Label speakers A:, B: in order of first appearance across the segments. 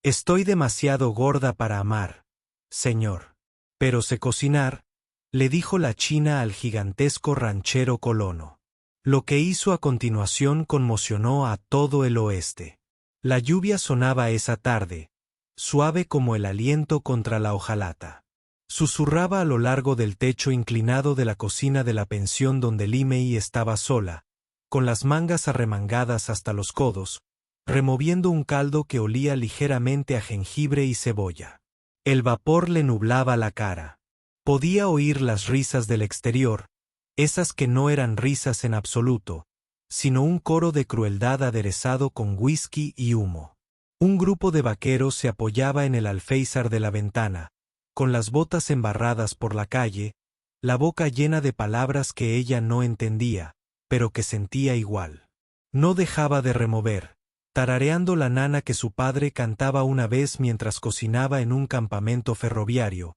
A: Estoy demasiado gorda para amar, señor. Pero sé cocinar, le dijo la china al gigantesco ranchero colono. Lo que hizo a continuación conmocionó a todo el oeste. La lluvia sonaba esa tarde, suave como el aliento contra la hojalata. Susurraba a lo largo del techo inclinado de la cocina de la pensión donde Limei estaba sola, con las mangas arremangadas hasta los codos, removiendo un caldo que olía ligeramente a jengibre y cebolla. El vapor le nublaba la cara. Podía oír las risas del exterior, esas que no eran risas en absoluto, sino un coro de crueldad aderezado con whisky y humo. Un grupo de vaqueros se apoyaba en el alféizar de la ventana, con las botas embarradas por la calle, la boca llena de palabras que ella no entendía, pero que sentía igual. No dejaba de remover, tarareando la nana que su padre cantaba una vez mientras cocinaba en un campamento ferroviario,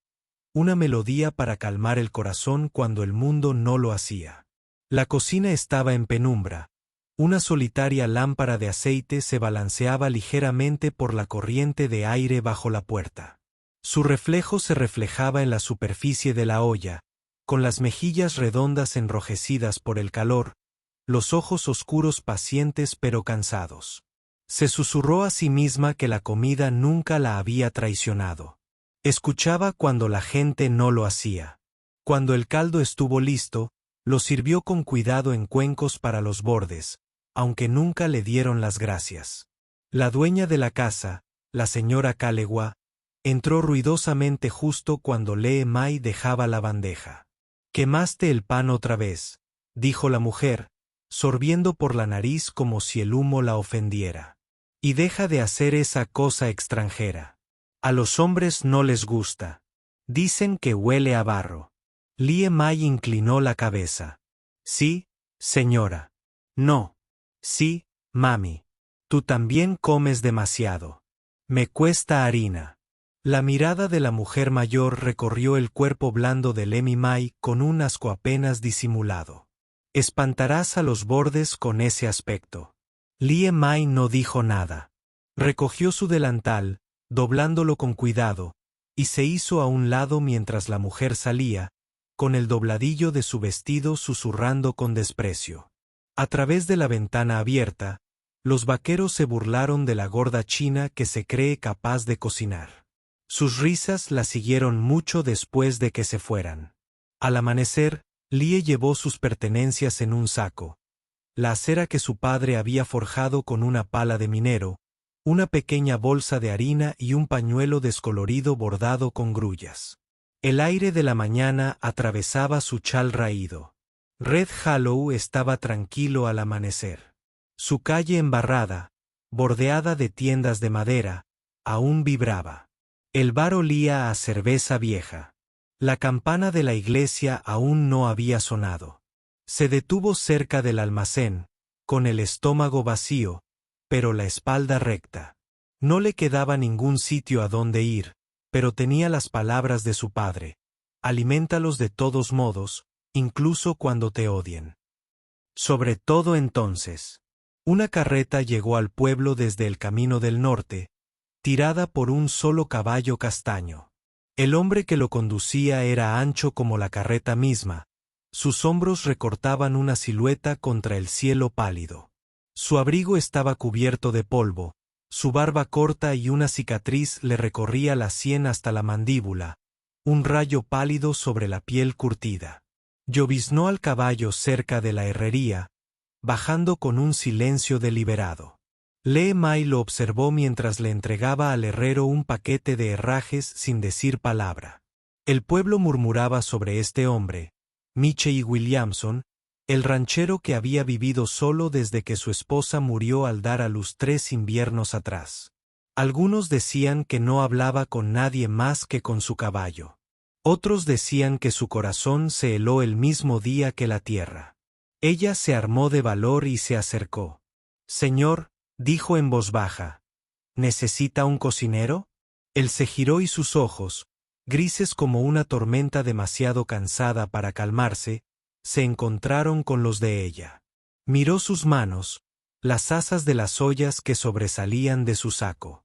A: una melodía para calmar el corazón cuando el mundo no lo hacía. La cocina estaba en penumbra. Una solitaria lámpara de aceite se balanceaba ligeramente por la corriente de aire bajo la puerta. Su reflejo se reflejaba en la superficie de la olla, con las mejillas redondas enrojecidas por el calor, los ojos oscuros pacientes pero cansados. Se susurró a sí misma que la comida nunca la había traicionado. Escuchaba cuando la gente no lo hacía. Cuando el caldo estuvo listo, lo sirvió con cuidado en cuencos para los bordes, aunque nunca le dieron las gracias. La dueña de la casa, la señora Calegua, entró ruidosamente justo cuando Lee-Mai dejaba la bandeja. «Quemaste el pan otra vez», dijo la mujer, sorbiendo por la nariz como si el humo la ofendiera. «Y deja de hacer esa cosa extranjera. A los hombres no les gusta. Dicen que huele a barro». Lie-Mai inclinó la cabeza. «Sí, señora». «No». «Sí, mami. Tú también comes demasiado. Me cuesta harina». La mirada de la mujer mayor recorrió el cuerpo blando de Lie-Mai con un asco apenas disimulado. «Espantarás a los bordes con ese aspecto». Lie-Mai no dijo nada. Recogió su delantal, doblándolo con cuidado, y se hizo a un lado mientras la mujer salía, con el dobladillo de su vestido susurrando con desprecio. A través de la ventana abierta, los vaqueros se burlaron de la gorda china que se cree capaz de cocinar. Sus risas la siguieron mucho después de que se fueran. Al amanecer, Lie llevó sus pertenencias en un saco, la acera que su padre había forjado con una pala de minero, una pequeña bolsa de harina y un pañuelo descolorido bordado con grullas. El aire de la mañana atravesaba su chal raído. Red Hollow estaba tranquilo al amanecer. Su calle embarrada, bordeada de tiendas de madera, aún vibraba. El bar olía a cerveza vieja. La campana de la iglesia aún no había sonado. Se detuvo cerca del almacén, con el estómago vacío, pero la espalda recta. No le quedaba ningún sitio a donde ir, pero tenía las palabras de su padre. Aliméntalos de todos modos, incluso cuando te odien. Sobre todo entonces. Una carreta llegó al pueblo desde el camino del norte, tirada por un solo caballo castaño. El hombre que lo conducía era ancho como la carreta misma, sus hombros recortaban una silueta contra el cielo pálido. Su abrigo estaba cubierto de polvo, su barba corta y una cicatriz le recorría la sien hasta la mandíbula, un rayo pálido sobre la piel curtida. Lloviznó al caballo cerca de la herrería, bajando con un silencio deliberado. Lie-Mai lo observó mientras le entregaba al herrero un paquete de herrajes sin decir palabra. El pueblo murmuraba sobre este hombre, Michey Williamson, el ranchero que había vivido solo desde que su esposa murió al dar a luz 3 inviernos atrás. Algunos decían que no hablaba con nadie más que con su caballo. Otros decían que su corazón se heló el mismo día que la tierra. Ella se armó de valor y se acercó. «Señor», dijo en voz baja, «¿necesita un cocinero?» Él se giró y sus ojos, grises como una tormenta demasiado cansada para calmarse, se encontraron con los de ella. Miró sus manos, las asas de las ollas que sobresalían de su saco.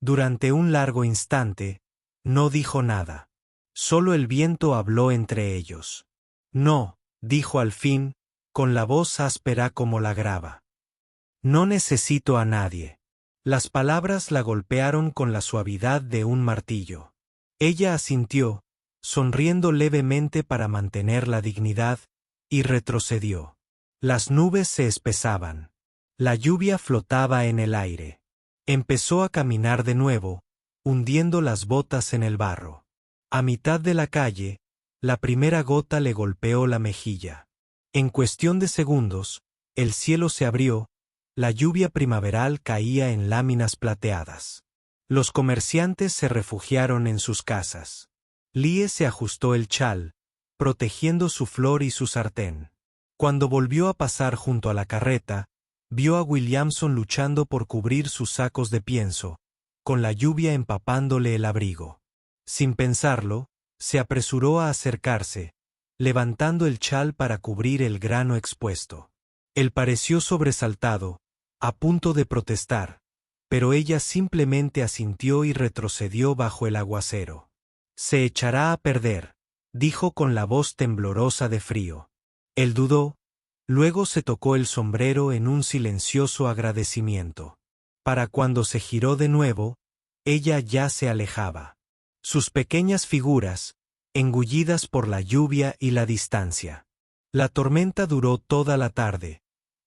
A: Durante un largo instante, no dijo nada. Solo el viento habló entre ellos. No, dijo al fin, con la voz áspera como la grava. No necesito a nadie. Las palabras la golpearon con la suavidad de un martillo. Ella asintió, sonriendo levemente para mantener la dignidad, y retrocedió. Las nubes se espesaban. La lluvia flotaba en el aire. Empezó a caminar de nuevo, hundiendo las botas en el barro. A mitad de la calle, la primera gota le golpeó la mejilla. En cuestión de segundos, el cielo se abrió, la lluvia primaveral caía en láminas plateadas. Los comerciantes se refugiaron en sus casas. Lie se ajustó el chal, protegiendo su flor y su sartén. Cuando volvió a pasar junto a la carreta, vio a Williamson luchando por cubrir sus sacos de pienso, con la lluvia empapándole el abrigo. Sin pensarlo, se apresuró a acercarse, levantando el chal para cubrir el grano expuesto. Él pareció sobresaltado, a punto de protestar, pero ella simplemente asintió y retrocedió bajo el aguacero. Se echará a perder, dijo con la voz temblorosa de frío. Él dudó, luego se tocó el sombrero en un silencioso agradecimiento. Para cuando se giró de nuevo, ella ya se alejaba. Sus pequeñas figuras, engullidas por la lluvia y la distancia. La tormenta duró toda la tarde,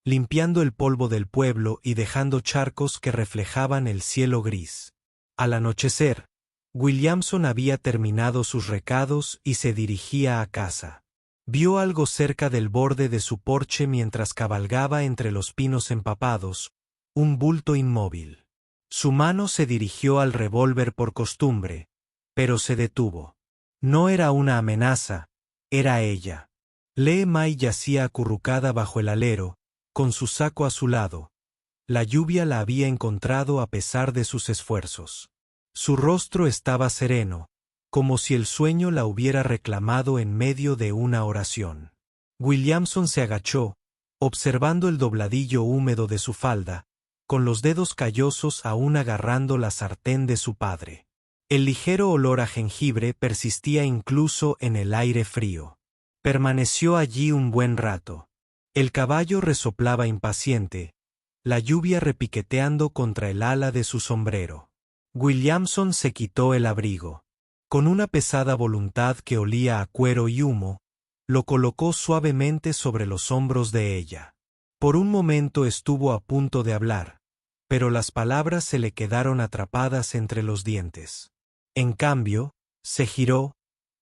A: limpiando el polvo del pueblo y dejando charcos que reflejaban el cielo gris. Al anochecer, Williamson había terminado sus recados y se dirigía a casa. Vio algo cerca del borde de su porche mientras cabalgaba entre los pinos empapados, un bulto inmóvil. Su mano se dirigió al revólver por costumbre, pero se detuvo. No era una amenaza, era ella. Lee Mai yacía acurrucada bajo el alero, con su saco a su lado. La lluvia la había encontrado a pesar de sus esfuerzos. Su rostro estaba sereno, como si el sueño la hubiera reclamado en medio de una oración. Williamson se agachó, observando el dobladillo húmedo de su falda, con los dedos callosos aún agarrando la sartén de su padre. El ligero olor a jengibre persistía incluso en el aire frío. Permaneció allí un buen rato. El caballo resoplaba impaciente, la lluvia repiqueteando contra el ala de su sombrero. Williamson se quitó el abrigo. Con una pesada voluntad que olía a cuero y humo, lo colocó suavemente sobre los hombros de ella. Por un momento estuvo a punto de hablar, pero las palabras se le quedaron atrapadas entre los dientes. En cambio, se giró,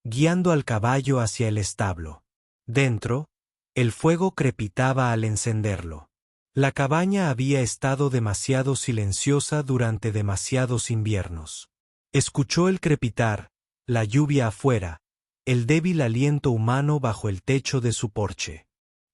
A: guiando al caballo hacia el establo. Dentro, el fuego crepitaba al encenderlo. La cabaña había estado demasiado silenciosa durante demasiados inviernos. Escuchó el crepitar, la lluvia afuera, el débil aliento humano bajo el techo de su porche.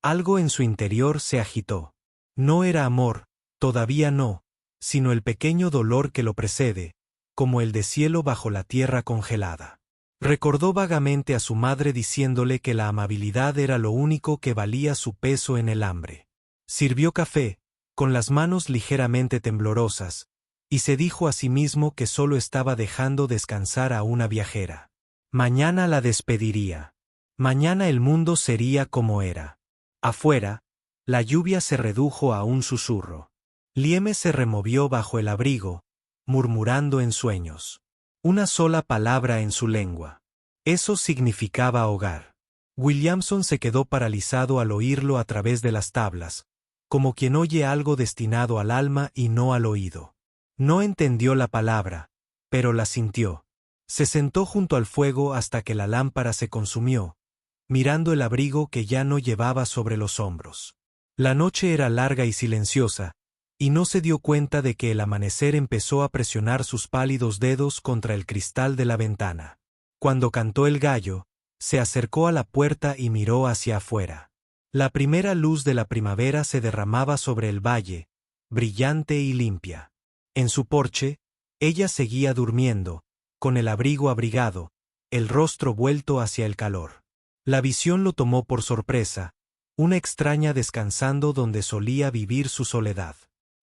A: Algo en su interior se agitó. No era amor, todavía no, sino el pequeño dolor que lo precede, como el deshielo bajo la tierra congelada. Recordó vagamente a su madre diciéndole que la amabilidad era lo único que valía su peso en el hambre. Sirvió café, con las manos ligeramente temblorosas, y se dijo a sí mismo que solo estaba dejando descansar a una viajera. Mañana la despediría. Mañana el mundo sería como era. Afuera, la lluvia se redujo a un susurro. Lieme se removió bajo el abrigo, murmurando en sueños. Una sola palabra en su lengua. Eso significaba hogar. Williamson se quedó paralizado al oírlo a través de las tablas, como quien oye algo destinado al alma y no al oído. No entendió la palabra, pero la sintió. Se sentó junto al fuego hasta que la lámpara se consumió, mirando el abrigo que ya no llevaba sobre los hombros. La noche era larga y silenciosa, y no se dio cuenta de que el amanecer empezó a presionar sus pálidos dedos contra el cristal de la ventana. Cuando cantó el gallo, se acercó a la puerta y miró hacia afuera. La primera luz de la primavera se derramaba sobre el valle, brillante y limpia. En su porche, ella seguía durmiendo, con el abrigo abrigado, el rostro vuelto hacia el calor. La visión lo tomó por sorpresa, una extraña descansando donde solía vivir su soledad.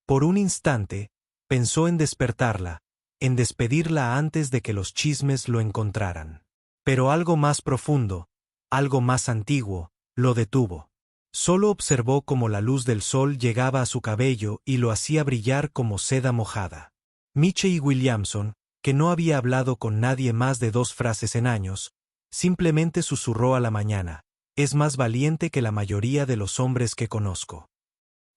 A: Por un instante, pensó en despertarla, en despedirla antes de que los chismes lo encontraran. Pero algo más profundo, algo más antiguo, lo detuvo. Solo observó cómo la luz del sol llegaba a su cabello y lo hacía brillar como seda mojada. Michie Williamson, que no había hablado con nadie más de 2 frases en años, simplemente susurró a la mañana: «Es más valiente que la mayoría de los hombres que conozco».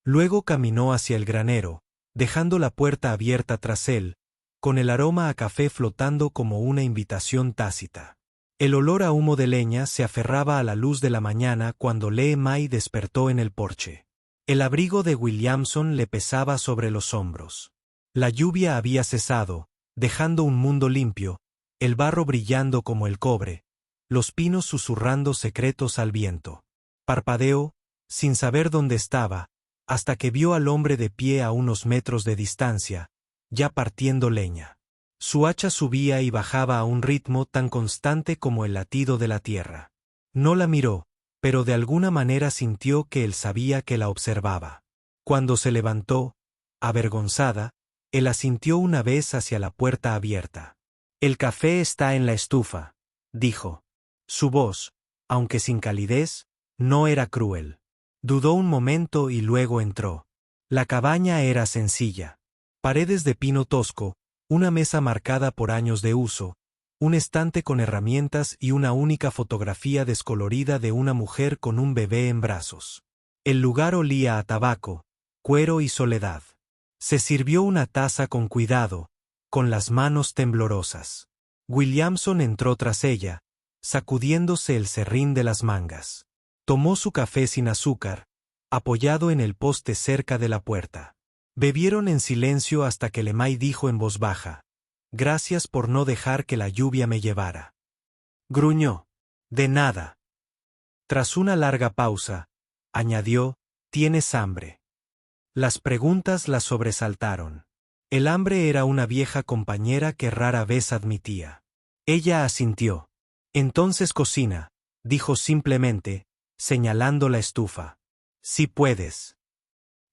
A: Luego caminó hacia el granero, dejando la puerta abierta tras él, con el aroma a café flotando como una invitación tácita. El olor a humo de leña se aferraba a la luz de la mañana cuando Lee May despertó en el porche. El abrigo de Williamson le pesaba sobre los hombros. La lluvia había cesado, dejando un mundo limpio, el barro brillando como el cobre, los pinos susurrando secretos al viento. Parpadeó, sin saber dónde estaba, hasta que vio al hombre de pie a unos metros de distancia, ya partiendo leña. Su hacha subía y bajaba a un ritmo tan constante como el latido de la tierra. No la miró, pero de alguna manera sintió que él sabía que la observaba. Cuando se levantó, avergonzada, él asintió una vez hacia la puerta abierta. «El café está en la estufa», dijo. Su voz, aunque sin calidez, no era cruel. Dudó un momento y luego entró. La cabaña era sencilla. Paredes de pino tosco, una mesa marcada por años de uso, un estante con herramientas y una única fotografía descolorida de una mujer con un bebé en brazos. El lugar olía a tabaco, cuero y soledad. Se sirvió una taza con cuidado, con las manos temblorosas. Williamson entró tras ella, sacudiéndose el serrín de las mangas. Tomó su café sin azúcar, apoyado en el poste cerca de la puerta. Bebieron en silencio hasta que Lee May dijo en voz baja: «Gracias por no dejar que la lluvia me llevara». Gruñó: «De nada». Tras una larga pausa, añadió: «¿Tienes hambre?». Las preguntas la sobresaltaron. El hambre era una vieja compañera que rara vez admitía. Ella asintió. «Entonces cocina», dijo simplemente, señalando la estufa. «Si puedes».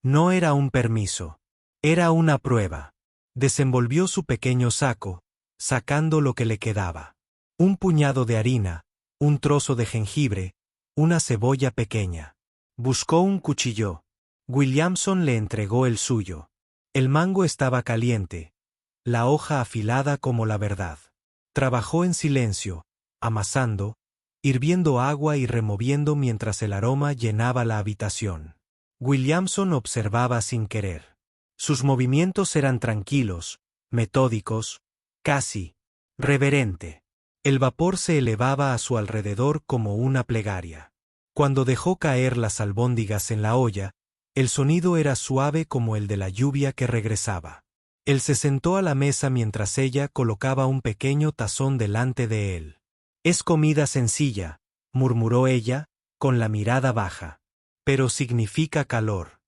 A: No era un permiso. Era una prueba. Desenvolvió su pequeño saco, sacando lo que le quedaba. Un puñado de harina, un trozo de jengibre, una cebolla pequeña. Buscó un cuchillo. Williamson le entregó el suyo. El mango estaba caliente, la hoja afilada como la verdad. Trabajó en silencio, amasando, hirviendo agua y removiendo mientras el aroma llenaba la habitación. Williamson observaba sin querer. Sus movimientos eran tranquilos, metódicos, casi reverente. El vapor se elevaba a su alrededor como una plegaria. Cuando dejó caer las albóndigas en la olla, el sonido era suave como el de la lluvia que regresaba. Él se sentó a la mesa mientras ella colocaba un pequeño tazón delante de él. «Es comida sencilla», murmuró ella, con la mirada baja. «Pero significa calor».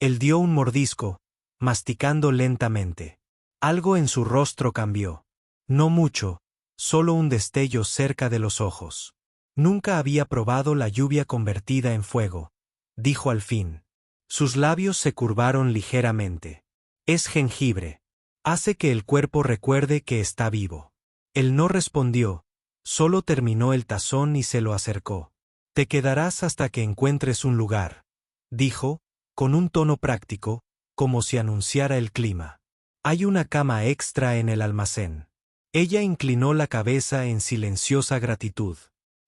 A: Él dio un mordisco, masticando lentamente. Algo en su rostro cambió. No mucho, solo un destello cerca de los ojos. «Nunca había probado la lluvia convertida en fuego», dijo al fin. Sus labios se curvaron ligeramente. «Es jengibre. Hace que el cuerpo recuerde que está vivo». Él no respondió, solo terminó el tazón y se lo acercó. «Te quedarás hasta que encuentres un lugar», dijo, con un tono práctico, como si anunciara el clima. «Hay una cama extra en el almacén». Ella inclinó la cabeza en silenciosa gratitud.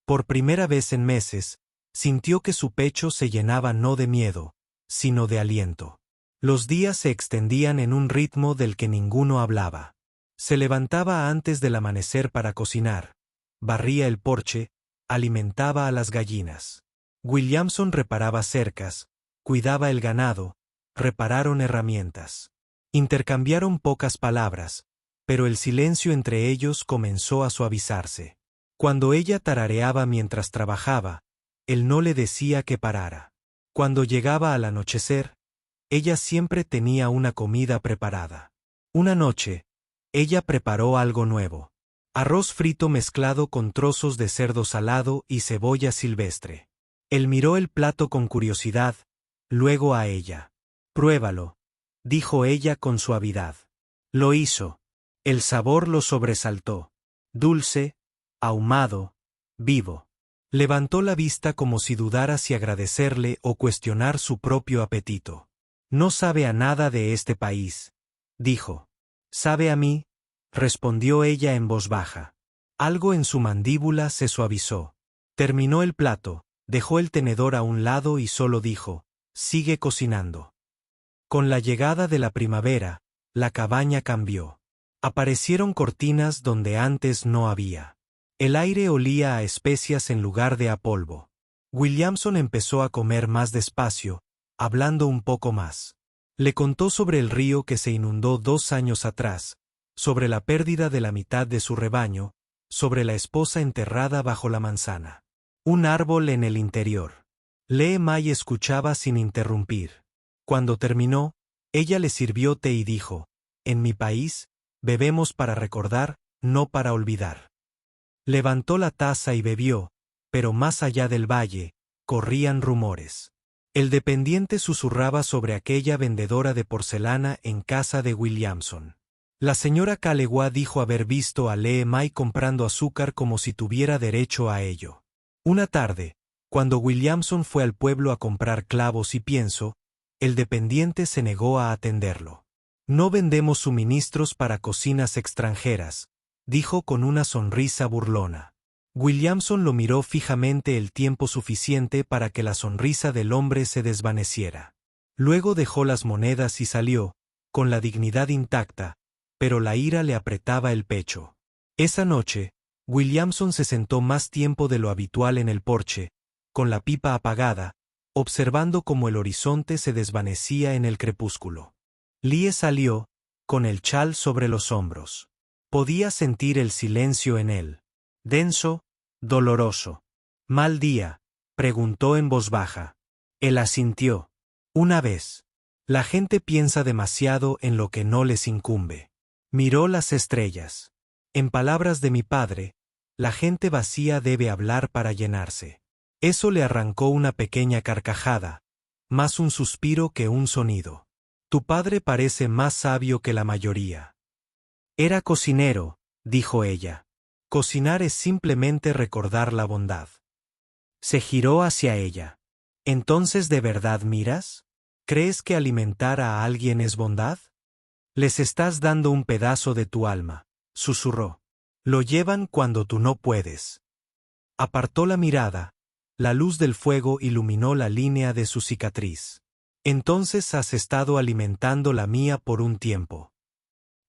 A: Por primera vez en meses, sintió que su pecho se llenaba no de miedo, sino de aliento. Los días se extendían en un ritmo del que ninguno hablaba. Se levantaba antes del amanecer para cocinar, barría el porche, alimentaba a las gallinas. Williamson reparaba cercas, cuidaba el ganado, repararon herramientas. Intercambiaron pocas palabras, pero el silencio entre ellos comenzó a suavizarse. Cuando ella tarareaba mientras trabajaba, él no le decía que parara. Cuando llegaba al anochecer, ella siempre tenía una comida preparada. Una noche, ella preparó algo nuevo. Arroz frito mezclado con trozos de cerdo salado y cebolla silvestre. Él miró el plato con curiosidad, luego a ella. «Pruébalo», dijo ella con suavidad. Lo hizo. El sabor lo sobresaltó. Dulce, ahumado, vivo. Levantó la vista como si dudara si agradecerle o cuestionar su propio apetito. No sabe a nada de este país, dijo. ¿Sabe a mí? Respondió ella en voz baja. Algo en su mandíbula se suavizó. Terminó el plato, dejó el tenedor a un lado y solo dijo, sigue cocinando. Con la llegada de la primavera, la cabaña cambió. Aparecieron cortinas donde antes no había. El aire olía a especias en lugar de a polvo. Williamson empezó a comer más despacio, hablando un poco más. Le contó sobre el río que se inundó 2 años atrás, sobre la pérdida de la mitad de su rebaño, sobre la esposa enterrada bajo la manzana. Un árbol en el interior. Lee May escuchaba sin interrumpir. Cuando terminó, ella le sirvió té y dijo, en mi país, bebemos para recordar, no para olvidar. Levantó la taza y bebió, pero más allá del valle, corrían rumores. El dependiente susurraba sobre aquella vendedora de porcelana en casa de Williamson. La señora Calewa dijo haber visto a Lee May comprando azúcar como si tuviera derecho a ello. Una tarde, cuando Williamson fue al pueblo a comprar clavos y pienso, el dependiente se negó a atenderlo. No vendemos suministros para cocinas extranjeras, dijo con una sonrisa burlona. Williamson lo miró fijamente el tiempo suficiente para que la sonrisa del hombre se desvaneciera. Luego dejó las monedas y salió, con la dignidad intacta, pero la ira le apretaba el pecho. Esa noche, Williamson se sentó más tiempo de lo habitual en el porche, con la pipa apagada, observando cómo el horizonte se desvanecía en el crepúsculo. Lee salió, con el chal sobre los hombros. Podía sentir el silencio en él. Denso, doloroso. ¿Mal día?, preguntó en voz baja. Él asintió. Una vez. La gente piensa demasiado en lo que no les incumbe. Miró las estrellas. En palabras de mi padre, la gente vacía debe hablar para llenarse. Eso le arrancó una pequeña carcajada, más un suspiro que un sonido. Tu padre parece más sabio que la mayoría. Era cocinero, dijo ella. Cocinar es simplemente recordar la bondad. Se giró hacia ella. ¿Entonces de verdad miras? ¿Crees que alimentar a alguien es bondad? Les estás dando un pedazo de tu alma, susurró. Lo llevan cuando tú no puedes. Apartó la mirada. La luz del fuego iluminó la línea de su cicatriz. Entonces has estado alimentando la mía por un tiempo.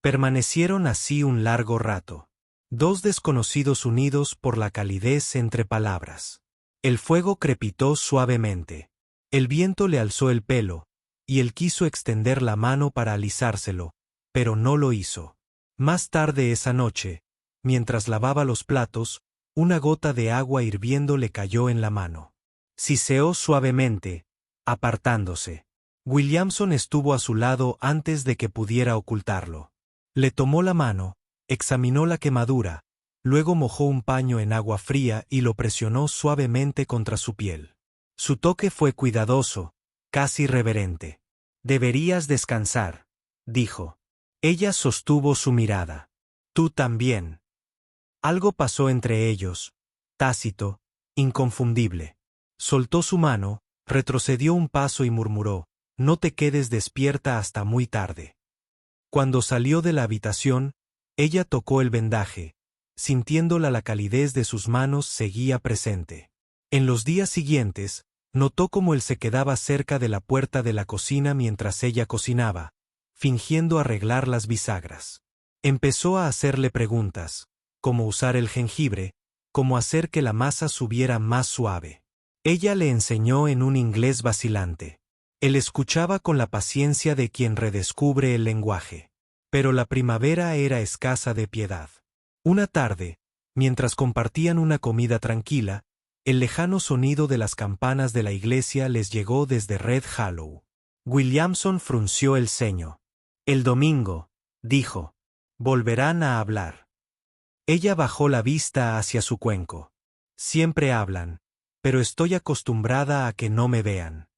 A: Permanecieron así un largo rato. Dos desconocidos unidos por la calidez entre palabras. El fuego crepitó suavemente. El viento le alzó el pelo, y él quiso extender la mano para alisárselo, pero no lo hizo. Más tarde esa noche, mientras lavaba los platos, una gota de agua hirviendo le cayó en la mano. Siseó suavemente, apartándose. Williamson estuvo a su lado antes de que pudiera ocultarlo. Le tomó la mano, examinó la quemadura, luego mojó un paño en agua fría y lo presionó suavemente contra su piel. Su toque fue cuidadoso, casi reverente. Deberías descansar, dijo. Ella sostuvo su mirada. Tú también. Algo pasó entre ellos, tácito, inconfundible. Soltó su mano, retrocedió un paso y murmuró, no te quedes despierta hasta muy tarde. Cuando salió de la habitación, ella tocó el vendaje, sintiéndola la calidez de sus manos seguía presente. En los días siguientes, notó cómo él se quedaba cerca de la puerta de la cocina mientras ella cocinaba, fingiendo arreglar las bisagras. Empezó a hacerle preguntas. Cómo usar el jengibre, cómo hacer que la masa subiera más suave. Ella le enseñó en un inglés vacilante. Él escuchaba con la paciencia de quien redescubre el lenguaje. Pero la primavera era escasa de piedad. Una tarde, mientras compartían una comida tranquila, el lejano sonido de las campanas de la iglesia les llegó desde Red Hollow. Williamson frunció el ceño. El domingo, dijo, volverán a hablar. Ella bajó la vista hacia su cuenco. Siempre hablan, pero estoy acostumbrada a que no me vean.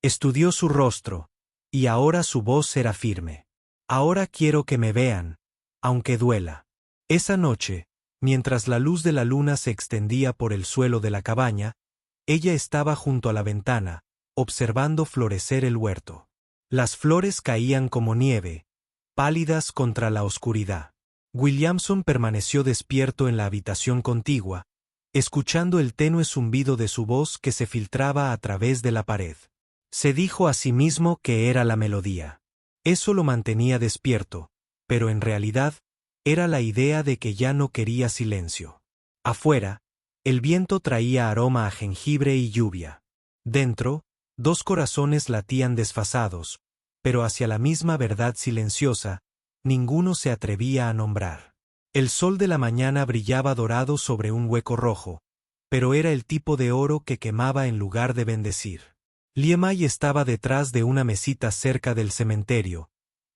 A: Estudió su rostro, y ahora su voz era firme. Ahora quiero que me vean, aunque duela. Esa noche, mientras la luz de la luna se extendía por el suelo de la cabaña, ella estaba junto a la ventana, observando florecer el huerto. Las flores caían como nieve, pálidas contra la oscuridad. Williamson permaneció despierto en la habitación contigua, escuchando el tenue zumbido de su voz que se filtraba a través de la pared. Se dijo a sí mismo que era la melodía. Eso lo mantenía despierto, pero en realidad, era la idea de que ya no quería silencio. Afuera, el viento traía aroma a jengibre y lluvia. Dentro, dos corazones latían desfasados, pero hacia la misma verdad silenciosa, ninguno se atrevía a nombrar. El sol de la mañana brillaba dorado sobre un hueco rojo, pero era el tipo de oro que quemaba en lugar de bendecir. Liemay estaba detrás de una mesita cerca del cementerio.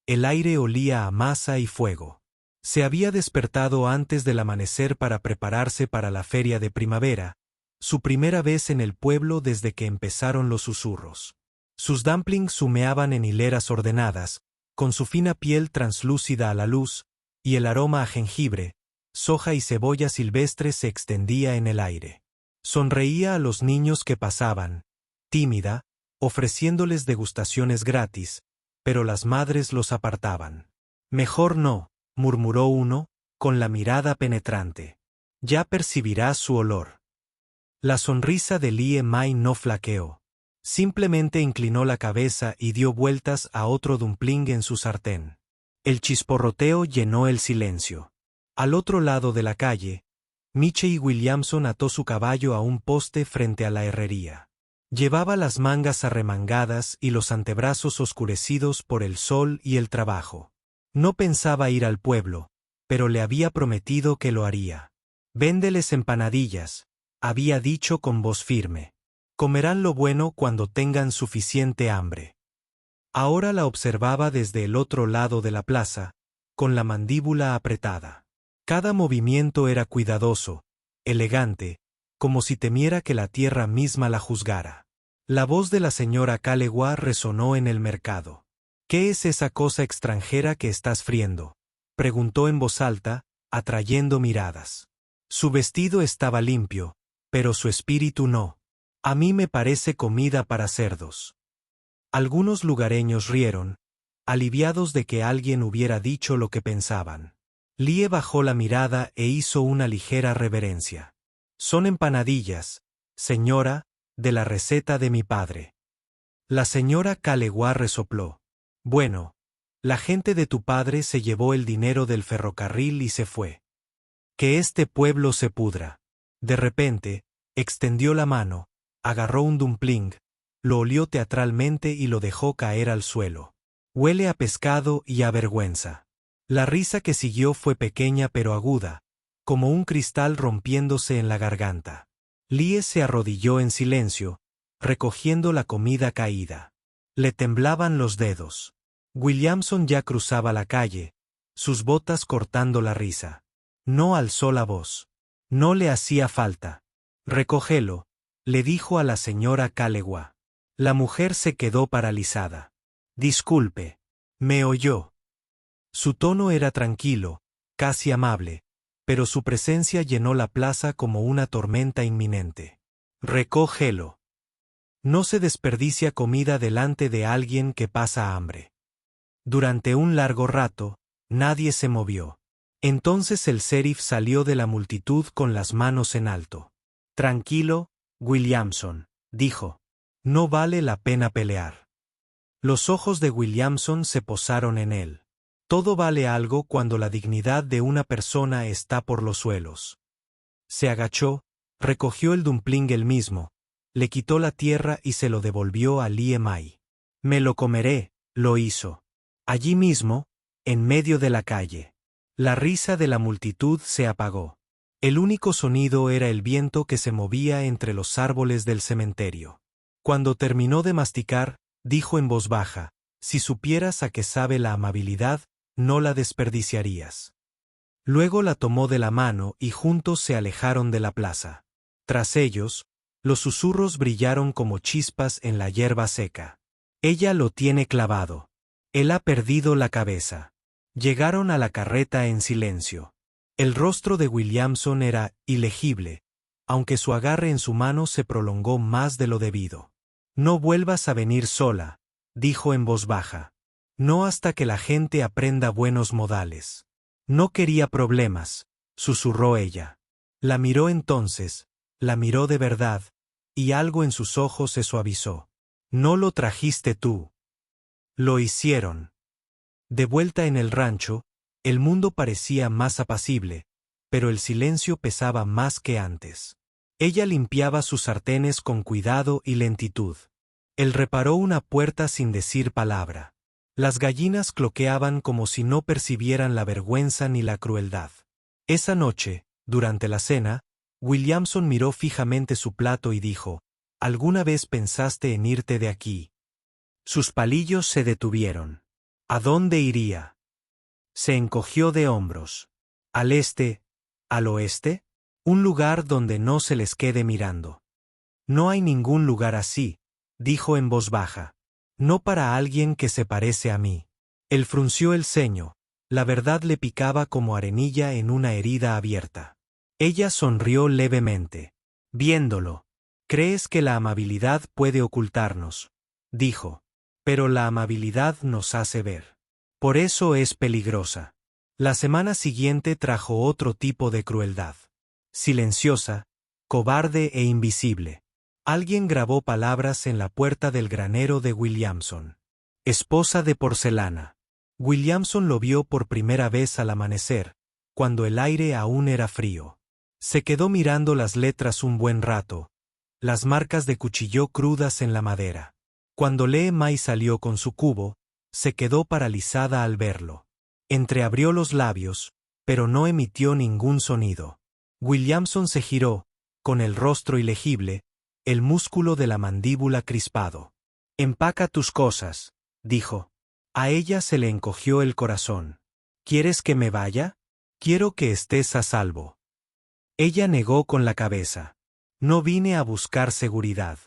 A: El aire olía a masa y fuego. Se había despertado antes del amanecer para prepararse para la feria de primavera, su primera vez en el pueblo desde que empezaron los susurros. Sus dumplings humeaban en hileras ordenadas, con su fina piel translúcida a la luz, y el aroma a jengibre, soja y cebolla silvestre se extendía en el aire. Sonreía a los niños que pasaban, tímida, ofreciéndoles degustaciones gratis, pero las madres los apartaban. Mejor no, murmuró uno, con la mirada penetrante. Ya percibirás su olor. La sonrisa de Liemay no flaqueó. Simplemente inclinó la cabeza y dio vueltas a otro dumpling en su sartén. El chisporroteo llenó el silencio. Al otro lado de la calle, Michie Williamson ató su caballo a un poste frente a la herrería. Llevaba las mangas arremangadas y los antebrazos oscurecidos por el sol y el trabajo. No pensaba ir al pueblo, pero le había prometido que lo haría. «Véndeles empanadillas», había dicho con voz firme. «Comerán lo bueno cuando tengan suficiente hambre». Ahora la observaba desde el otro lado de la plaza, con la mandíbula apretada. Cada movimiento era cuidadoso, elegante, como si temiera que la tierra misma la juzgara. La voz de la señora Calewa resonó en el mercado. «¿Qué es esa cosa extranjera que estás friendo?», preguntó en voz alta, atrayendo miradas. Su vestido estaba limpio, pero su espíritu no. «A mí me parece comida para cerdos». Algunos lugareños rieron, aliviados de que alguien hubiera dicho lo que pensaban. Lie bajó la mirada e hizo una ligera reverencia. «Son empanadillas, señora, de la receta de mi padre». La señora Calewa resopló. «Bueno, la gente de tu padre se llevó el dinero del ferrocarril y se fue. Que este pueblo se pudra». De repente, extendió la mano, agarró un dumpling, lo olió teatralmente y lo dejó caer al suelo. «Huele a pescado y a vergüenza». La risa que siguió fue pequeña pero aguda, como un cristal rompiéndose en la garganta. Lie se arrodilló en silencio, recogiendo la comida caída. Le temblaban los dedos. Williamson ya cruzaba la calle, sus botas cortando la risa. No alzó la voz. No le hacía falta. «Recógelo», le dijo a la señora Calewa. La mujer se quedó paralizada. «Disculpe». «Me oyó». Su tono era tranquilo, casi amable, pero su presencia llenó la plaza como una tormenta inminente. «Recógelo. No se desperdicia comida delante de alguien que pasa hambre». Durante un largo rato, nadie se movió. Entonces el sheriff salió de la multitud con las manos en alto. «Tranquilo, Williamson», dijo. «No vale la pena pelear». Los ojos de Williamson se posaron en él. Todo vale algo cuando la dignidad de una persona está por los suelos. Se agachó, recogió el dumpling él mismo, le quitó la tierra y se lo devolvió a Liemay. «Me lo comeré», lo hizo. Allí mismo, en medio de la calle. La risa de la multitud se apagó. El único sonido era el viento que se movía entre los árboles del cementerio. Cuando terminó de masticar, dijo en voz baja: «Si supieras a qué sabe la amabilidad, no la desperdiciarías». Luego la tomó de la mano y juntos se alejaron de la plaza. Tras ellos, los susurros brillaron como chispas en la hierba seca. «Ella lo tiene clavado. Él ha perdido la cabeza». Llegaron a la carreta en silencio. El rostro de Williamson era ilegible, aunque su agarre en su mano se prolongó más de lo debido. No vuelvas a venir sola, dijo en voz baja. No hasta que la gente aprenda buenos modales. No quería problemas, susurró ella. La miró entonces, la miró de verdad, y algo en sus ojos se suavizó. No lo trajiste tú. Lo hicieron. De vuelta en el rancho, el mundo parecía más apacible, pero el silencio pesaba más que antes. Ella limpiaba sus sartenes con cuidado y lentitud. Él reparó una puerta sin decir palabra. Las gallinas cloqueaban como si no percibieran la vergüenza ni la crueldad. Esa noche, durante la cena, Williamson miró fijamente su plato y dijo, ¿alguna vez pensaste en irte de aquí? Sus palillos se detuvieron. ¿A dónde iría? Se encogió de hombros. ¿Al este? ¿Al oeste? Un lugar donde no se les quede mirando. No hay ningún lugar así, dijo en voz baja. No para alguien que se parece a mí. Él frunció el ceño. La verdad le picaba como arenilla en una herida abierta. Ella sonrió levemente. Viéndolo. ¿Crees que la amabilidad puede ocultarnos? Dijo. Pero la amabilidad nos hace ver. Por eso es peligrosa. La semana siguiente trajo otro tipo de crueldad. Silenciosa, cobarde e invisible. Alguien grabó palabras en la puerta del granero de Williamson. Esposa de porcelana. Williamson lo vio por primera vez al amanecer, cuando el aire aún era frío. Se quedó mirando las letras un buen rato, las marcas de cuchillo crudas en la madera. Cuando Lee May salió con su cubo, se quedó paralizada al verlo. Entreabrió los labios, pero no emitió ningún sonido. Williamson se giró, con el rostro ilegible, el músculo de la mandíbula crispado. Empaca tus cosas, dijo. A ella se le encogió el corazón. ¿Quieres que me vaya? Quiero que estés a salvo. Ella negó con la cabeza. No vine a buscar seguridad.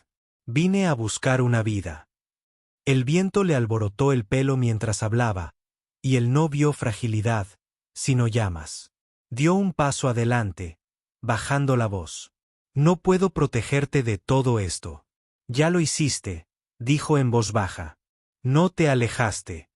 A: Vine a buscar una vida. El viento le alborotó el pelo mientras hablaba, y él no vio fragilidad, sino llamas. Dio un paso adelante, bajando la voz. No puedo protegerte de todo esto. Ya lo hiciste, dijo en voz baja. No te alejaste.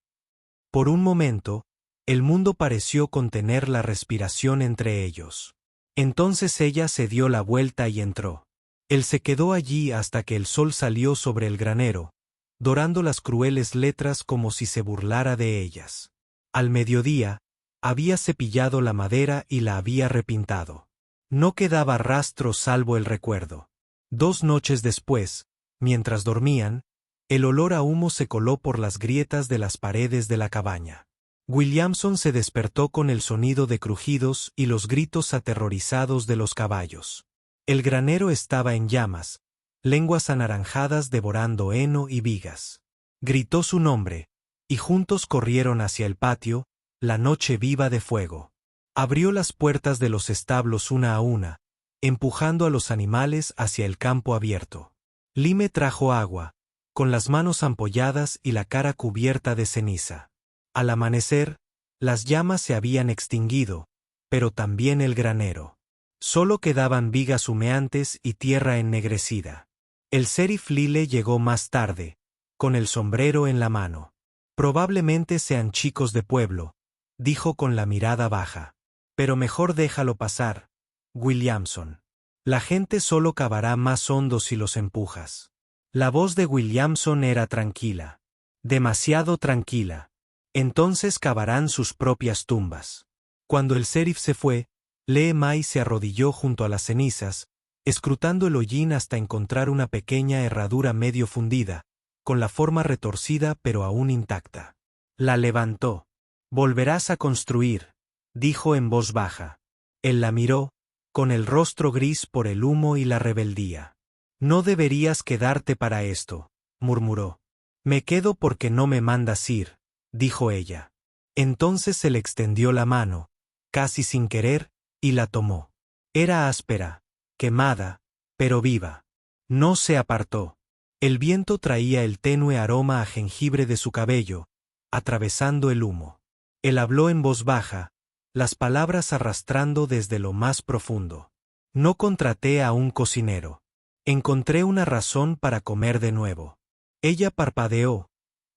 A: Por un momento, el mundo pareció contener la respiración entre ellos. Entonces ella se dio la vuelta y entró. Él se quedó allí hasta que el sol salió sobre el granero, dorando las crueles letras como si se burlara de ellas. Al mediodía, había cepillado la madera y la había repintado. No quedaba rastro salvo el recuerdo. 2 noches después, mientras dormían, el olor a humo se coló por las grietas de las paredes de la cabaña. Williamson se despertó con el sonido de crujidos y los gritos aterrorizados de los caballos. El granero estaba en llamas, lenguas anaranjadas devorando heno y vigas. Gritó su nombre, y juntos corrieron hacia el patio, la noche viva de fuego. Abrió las puertas de los establos una a una, empujando a los animales hacia el campo abierto. Lime trajo agua, con las manos ampolladas y la cara cubierta de ceniza. Al amanecer, las llamas se habían extinguido, pero también el granero. Solo quedaban vigas humeantes y tierra ennegrecida. El sheriff Lyle llegó más tarde, con el sombrero en la mano. Probablemente sean chicos de pueblo, dijo con la mirada baja. Pero mejor déjalo pasar, Williamson. La gente solo cavará más hondo si los empujas. La voz de Williamson era tranquila. Demasiado tranquila. Entonces cavarán sus propias tumbas. Cuando el sheriff se fue, Lee May se arrodilló junto a las cenizas, escrutando el hollín hasta encontrar una pequeña herradura medio fundida, con la forma retorcida pero aún intacta. La levantó. Volverás a construir, dijo en voz baja. Él la miró, con el rostro gris por el humo y la rebeldía. No deberías quedarte para esto, murmuró. Me quedo porque no me mandas ir, dijo ella. Entonces se le extendió la mano, casi sin querer, y la tomó. Era áspera, quemada, pero viva. No se apartó. El viento traía el tenue aroma a jengibre de su cabello, atravesando el humo. Él habló en voz baja, las palabras arrastrando desde lo más profundo. No contraté a un cocinero. Encontré una razón para comer de nuevo. Ella parpadeó.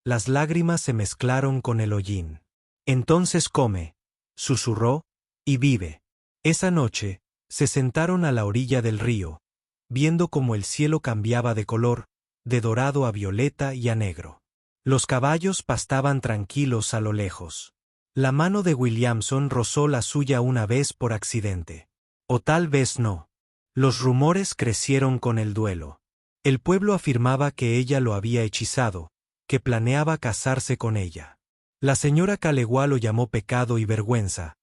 A: Las lágrimas se mezclaron con el hollín. Entonces come, susurró, y vive. Esa noche, se sentaron a la orilla del río, viendo cómo el cielo cambiaba de color, de dorado a violeta y a negro. Los caballos pastaban tranquilos a lo lejos. La mano de Williamson rozó la suya una vez por accidente. O tal vez no. Los rumores crecieron con el duelo. El pueblo afirmaba que ella lo había hechizado, que planeaba casarse con ella. La señora Caleguá lo llamó pecado y vergüenza,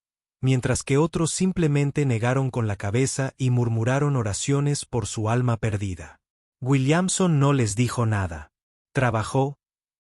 A: mientras que otros simplemente negaron con la cabeza y murmuraron oraciones por su alma perdida. Williamson no les dijo nada. Trabajó,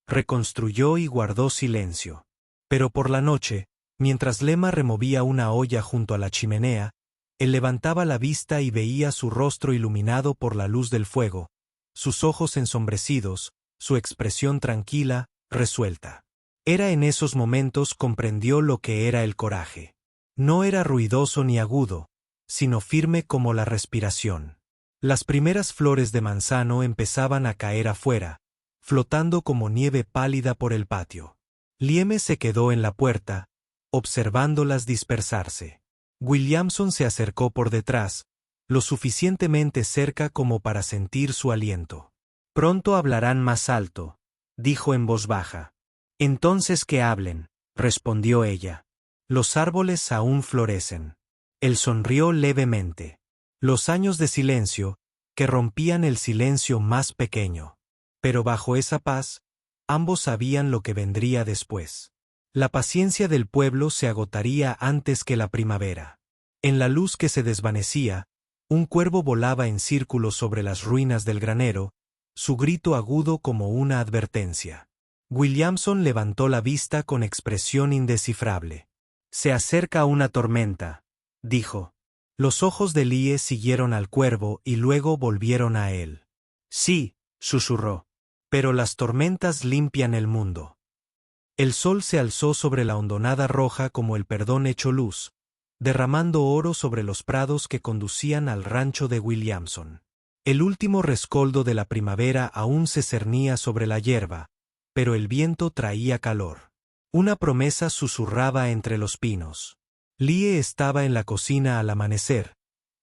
A: reconstruyó y guardó silencio. Pero por la noche, mientras Lema removía una olla junto a la chimenea, él levantaba la vista y veía su rostro iluminado por la luz del fuego, sus ojos ensombrecidos, su expresión tranquila, resuelta. Era en esos momentos comprendió lo que era el coraje. No era ruidoso ni agudo, sino firme como la respiración. Las primeras flores de manzano empezaban a caer afuera, flotando como nieve pálida por el patio. Lieme se quedó en la puerta, observándolas dispersarse. Williamson se acercó por detrás, lo suficientemente cerca como para sentir su aliento. Pronto hablarán más alto, dijo en voz baja. Entonces que hablen, respondió ella. Los árboles aún florecen. Él sonrió levemente. Los años de silencio, que rompían el silencio más pequeño. Pero bajo esa paz, ambos sabían lo que vendría después. La paciencia del pueblo se agotaría antes que la primavera. En la luz que se desvanecía, un cuervo volaba en círculos sobre las ruinas del granero, su grito agudo como una advertencia. Williamson levantó la vista con expresión indescifrable. Se acerca una tormenta, dijo. Los ojos de Lie siguieron al cuervo y luego volvieron a él. Sí, susurró. Pero las tormentas limpian el mundo. El sol se alzó sobre la hondonada roja como el perdón hecho luz, derramando oro sobre los prados que conducían al rancho de Williamson. El último rescoldo de la primavera aún se cernía sobre la hierba, pero el viento traía calor. Una promesa susurraba entre los pinos. Lie estaba en la cocina al amanecer,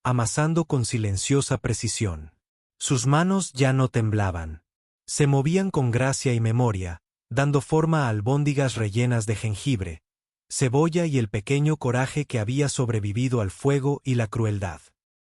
A: amasando con silenciosa precisión. Sus manos ya no temblaban. Se movían con gracia y memoria, dando forma a albóndigas rellenas de jengibre, cebolla y el pequeño coraje que había sobrevivido al fuego y la crueldad.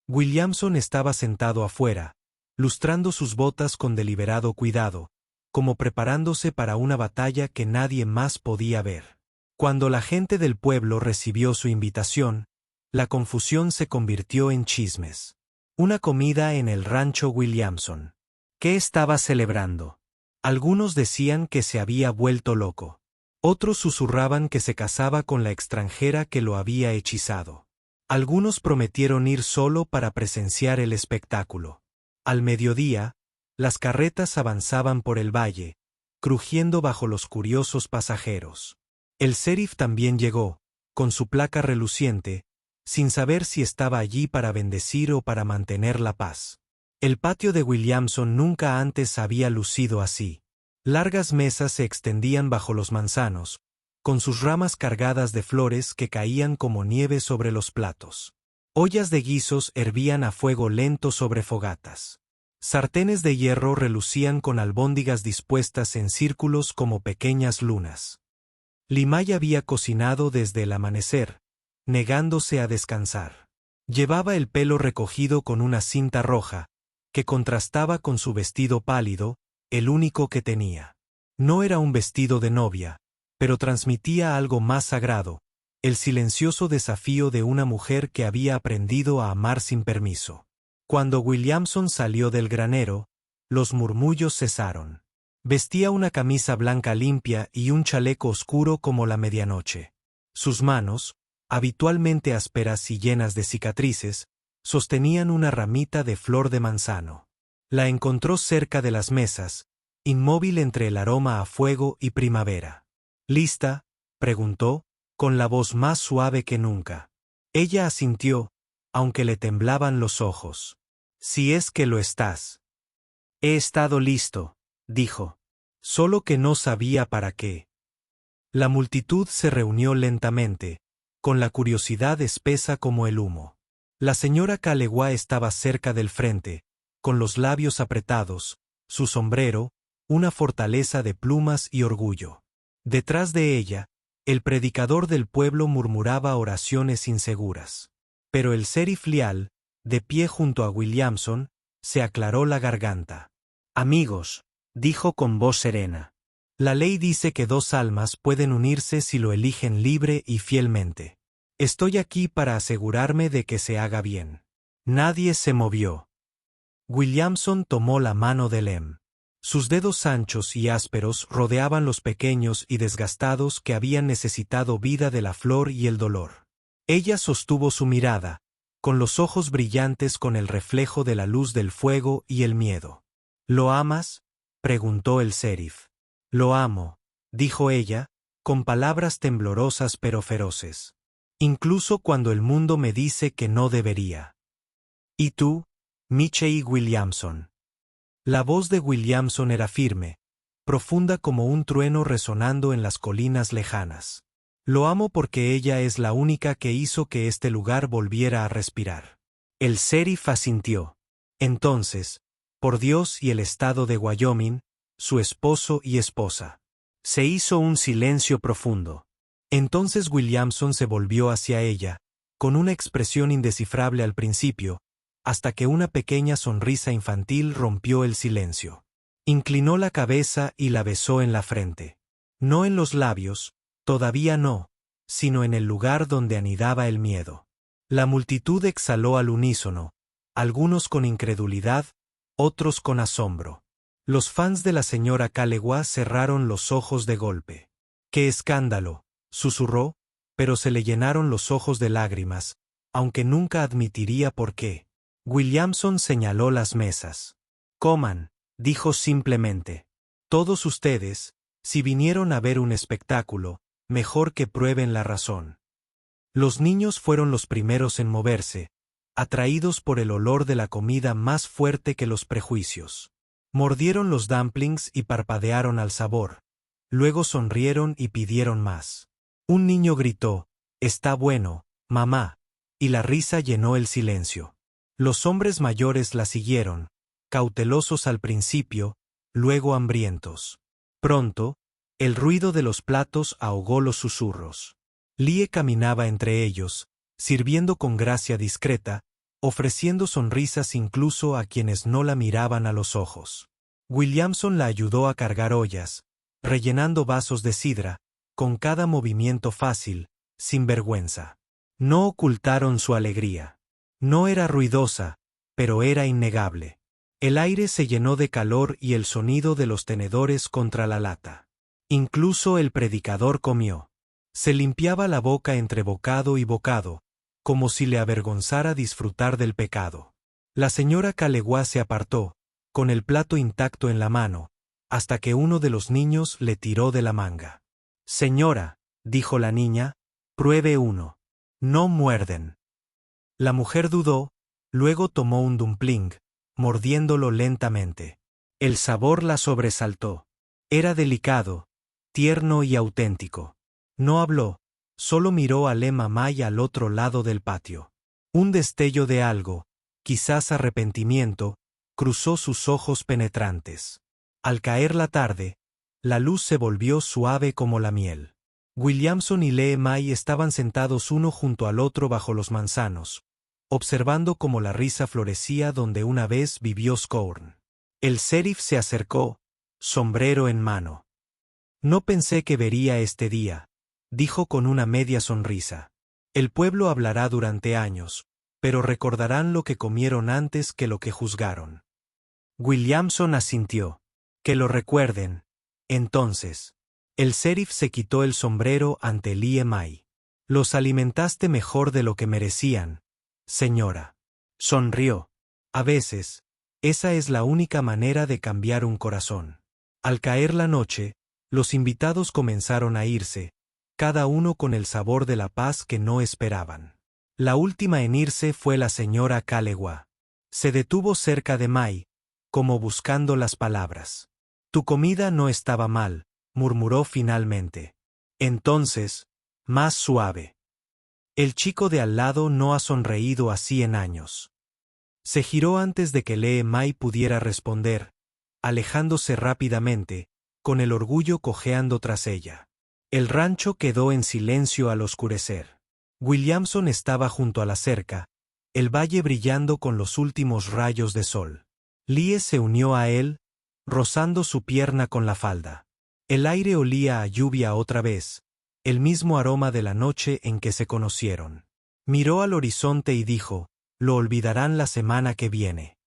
A: Williamson estaba sentado afuera, lustrando sus botas con deliberado cuidado, como preparándose para una batalla que nadie más podía ver. Cuando la gente del pueblo recibió su invitación, la confusión se convirtió en chismes. Una comida en el rancho Williamson. ¿Qué estaba celebrando? Algunos decían que se había vuelto loco. Otros susurraban que se casaba con la extranjera que lo había hechizado. Algunos prometieron ir solo para presenciar el espectáculo. Al mediodía, las carretas avanzaban por el valle, crujiendo bajo los curiosos pasajeros. El sheriff también llegó, con su placa reluciente, sin saber si estaba allí para bendecir o para mantener la paz. El patio de Williamson nunca antes había lucido así. Largas mesas se extendían bajo los manzanos, con sus ramas cargadas de flores que caían como nieve sobre los platos. Ollas de guisos hervían a fuego lento sobre fogatas. Sartenes de hierro relucían con albóndigas dispuestas en círculos como pequeñas lunas. Limay había cocinado desde el amanecer, negándose a descansar. Llevaba el pelo recogido con una cinta roja, que contrastaba con su vestido pálido, el único que tenía. No era un vestido de novia, pero transmitía algo más sagrado, el silencioso desafío de una mujer que había aprendido a amar sin permiso. Cuando Williamson salió del granero, los murmullos cesaron. Vestía una camisa blanca limpia y un chaleco oscuro como la medianoche. Sus manos, habitualmente ásperas y llenas de cicatrices, sostenían una ramita de flor de manzano. La encontró cerca de las mesas, inmóvil entre el aroma a fuego y primavera. ¿Lista?, preguntó, con la voz más suave que nunca. Ella asintió, aunque le temblaban los ojos. Si es que lo estás. He estado listo, dijo. Solo que no sabía para qué. La multitud se reunió lentamente, con la curiosidad espesa como el humo. La señora Calegua estaba cerca del frente, con los labios apretados, su sombrero, una fortaleza de plumas y orgullo. Detrás de ella, el predicador del pueblo murmuraba oraciones inseguras. Pero el sheriff Lial, de pie junto a Williamson, se aclaró la garganta. Amigos, dijo con voz serena. La ley dice que dos almas pueden unirse si lo eligen libre y fielmente. Estoy aquí para asegurarme de que se haga bien. Nadie se movió. Williamson tomó la mano de Lem. Sus dedos anchos y ásperos rodeaban los pequeños y desgastados que habían necesitado vida de la flor y el dolor. Ella sostuvo su mirada, con los ojos brillantes con el reflejo de la luz del fuego y el miedo. ¿Lo amas?, preguntó el sheriff. Lo amo, dijo ella, con palabras temblorosas pero feroces. Incluso cuando el mundo me dice que no debería. ¿Y tú, Michie Williamson? La voz de Williamson era firme, profunda como un trueno resonando en las colinas lejanas. Lo amo porque ella es la única que hizo que este lugar volviera a respirar. El sheriff asintió. Entonces, por Dios y el estado de Wyoming, su esposo y esposa. Se hizo un silencio profundo. Entonces Williamson se volvió hacia ella, con una expresión indescifrable al principio, hasta que una pequeña sonrisa infantil rompió el silencio. Inclinó la cabeza y la besó en la frente. No en los labios, todavía no, sino en el lugar donde anidaba el miedo. La multitud exhaló al unísono, algunos con incredulidad, otros con asombro. Los fans de la señora Calegua cerraron los ojos de golpe. ¡Qué escándalo!, susurró, pero se le llenaron los ojos de lágrimas, aunque nunca admitiría por qué. Williamson señaló las mesas. Coman, dijo simplemente. Todos ustedes, si vinieron a ver un espectáculo, mejor que prueben la razón. Los niños fueron los primeros en moverse, atraídos por el olor de la comida más fuerte que los prejuicios. Mordieron los dumplings y parpadearon al sabor. Luego sonrieron y pidieron más. Un niño gritó, «Está bueno, mamá», y la risa llenó el silencio. Los hombres mayores la siguieron, cautelosos al principio, luego hambrientos. Pronto, el ruido de los platos ahogó los susurros. Lie caminaba entre ellos, sirviendo con gracia discreta, ofreciendo sonrisas incluso a quienes no la miraban a los ojos. Williamson la ayudó a cargar ollas, rellenando vasos de sidra, con cada movimiento fácil, sin vergüenza. No ocultaron su alegría. No era ruidosa, pero era innegable. El aire se llenó de calor y el sonido de los tenedores contra la lata. Incluso el predicador comió. Se limpiaba la boca entre bocado y bocado, como si le avergonzara disfrutar del pecado. La señora Calegua se apartó, con el plato intacto en la mano, hasta que uno de los niños le tiró de la manga. «Señora», dijo la niña, «pruebe uno. No muerden». La mujer dudó, luego tomó un dumpling, mordiéndolo lentamente. El sabor la sobresaltó. Era delicado, tierno y auténtico. No habló, solo miró a Lem Amay al otro lado del patio. Un destello de algo, quizás arrepentimiento, cruzó sus ojos penetrantes. Al caer la tarde, la luz se volvió suave como la miel. Williamson y Lee May estaban sentados uno junto al otro bajo los manzanos, observando cómo la risa florecía donde una vez vivió Scorn. El sheriff se acercó, sombrero en mano. «No pensé que vería este día», dijo con una media sonrisa. «El pueblo hablará durante años, pero recordarán lo que comieron antes que lo que juzgaron». Williamson asintió. «Que lo recuerden, entonces». El sheriff se quitó el sombrero ante Lie May. «Los alimentaste mejor de lo que merecían, señora». Sonrió. «A veces, esa es la única manera de cambiar un corazón». Al caer la noche, los invitados comenzaron a irse, cada uno con el sabor de la paz que no esperaban. La última en irse fue la señora Kalewa. Se detuvo cerca de Mai, como buscando las palabras. Tu comida no estaba mal, murmuró finalmente. Entonces, más suave. El chico de al lado no ha sonreído así en años. Se giró antes de que Lee Mai pudiera responder, alejándose rápidamente, con el orgullo cojeando tras ella. El rancho quedó en silencio al oscurecer. Williamson estaba junto a la cerca, el valle brillando con los últimos rayos de sol. Lee se unió a él, rozando su pierna con la falda. El aire olía a lluvia otra vez, el mismo aroma de la noche en que se conocieron. Miró al horizonte y dijo, lo olvidarán la semana que viene.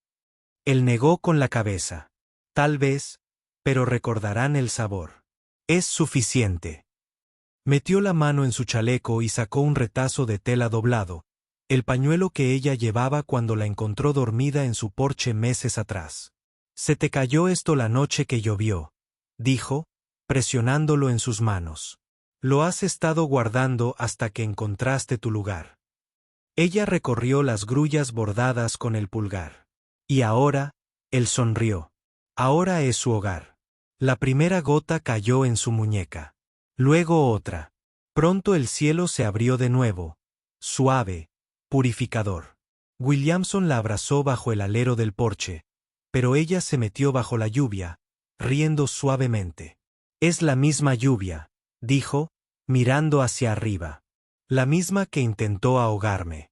A: Él negó con la cabeza. Tal vez, pero recordarán el sabor. Es suficiente. Metió la mano en su chaleco y sacó un retazo de tela doblado, el pañuelo que ella llevaba cuando la encontró dormida en su porche meses atrás. Se te cayó esto la noche que llovió, dijo, presionándolo en sus manos. Lo has estado guardando hasta que encontraste tu lugar. Ella recorrió las grullas bordadas con el pulgar. Y ahora, él sonrió. Ahora es su hogar. La primera gota cayó en su muñeca. Luego otra. Pronto el cielo se abrió de nuevo, suave, purificador. Williamson la abrazó bajo el alero del porche, pero ella se metió bajo la lluvia, riendo suavemente. Es la misma lluvia, dijo, mirando hacia arriba. La misma que intentó ahogarme.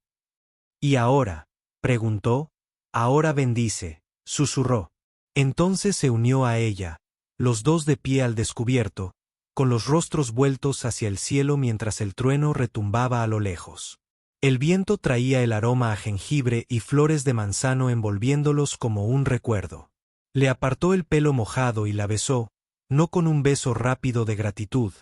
A: ¿Y ahora? Preguntó. Ahora bendice, susurró. Entonces se unió a ella, los dos de pie al descubierto, con los rostros vueltos hacia el cielo mientras el trueno retumbaba a lo lejos. El viento traía el aroma a jengibre y flores de manzano envolviéndolos como un recuerdo. Le apartó el pelo mojado y la besó, no con un beso rápido de gratitud,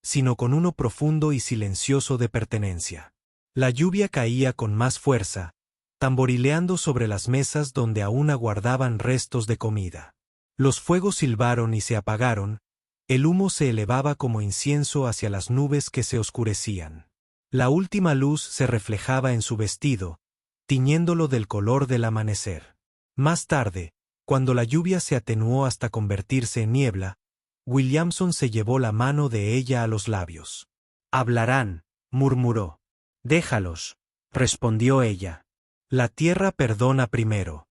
A: sino con uno profundo y silencioso de pertenencia. La lluvia caía con más fuerza, tamborileando sobre las mesas donde aún aguardaban restos de comida. Los fuegos silbaron y se apagaron, el humo se elevaba como incienso hacia las nubes que se oscurecían. La última luz se reflejaba en su vestido, tiñéndolo del color del amanecer. Más tarde, cuando la lluvia se atenuó hasta convertirse en niebla, Williamson se llevó la mano de ella a los labios. Hablarán, murmuró. Déjalos, respondió ella. La tierra perdona primero.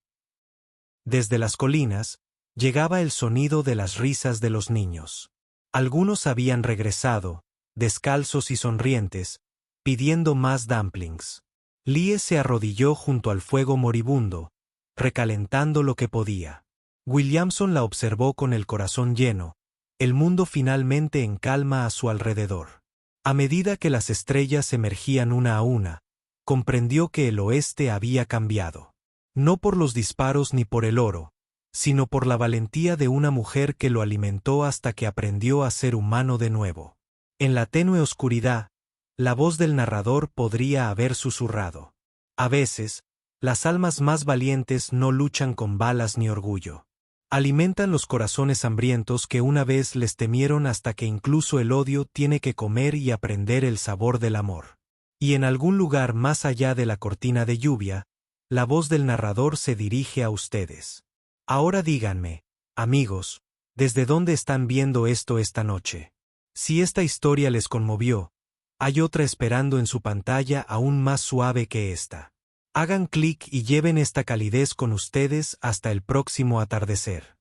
A: Desde las colinas, llegaba el sonido de las risas de los niños. Algunos habían regresado, descalzos y sonrientes, pidiendo más dumplings. Lee se arrodilló junto al fuego moribundo, recalentando lo que podía. Williamson la observó con el corazón lleno, el mundo finalmente en calma a su alrededor. A medida que las estrellas emergían una a una, comprendió que el oeste había cambiado. No por los disparos ni por el oro, sino por la valentía de una mujer que lo alimentó hasta que aprendió a ser humano de nuevo. En la tenue oscuridad, la voz del narrador podría haber susurrado. A veces, las almas más valientes no luchan con balas ni orgullo. Alimentan los corazones hambrientos que una vez les temieron hasta que incluso el odio tiene que comer y aprender el sabor del amor. Y en algún lugar más allá de la cortina de lluvia, la voz del narrador se dirige a ustedes. Ahora díganme, amigos, ¿desde dónde están viendo esto esta noche? Si esta historia les conmovió, hay otra esperando en su pantalla aún más suave que esta. Hagan clic y lleven esta calidez con ustedes hasta el próximo atardecer.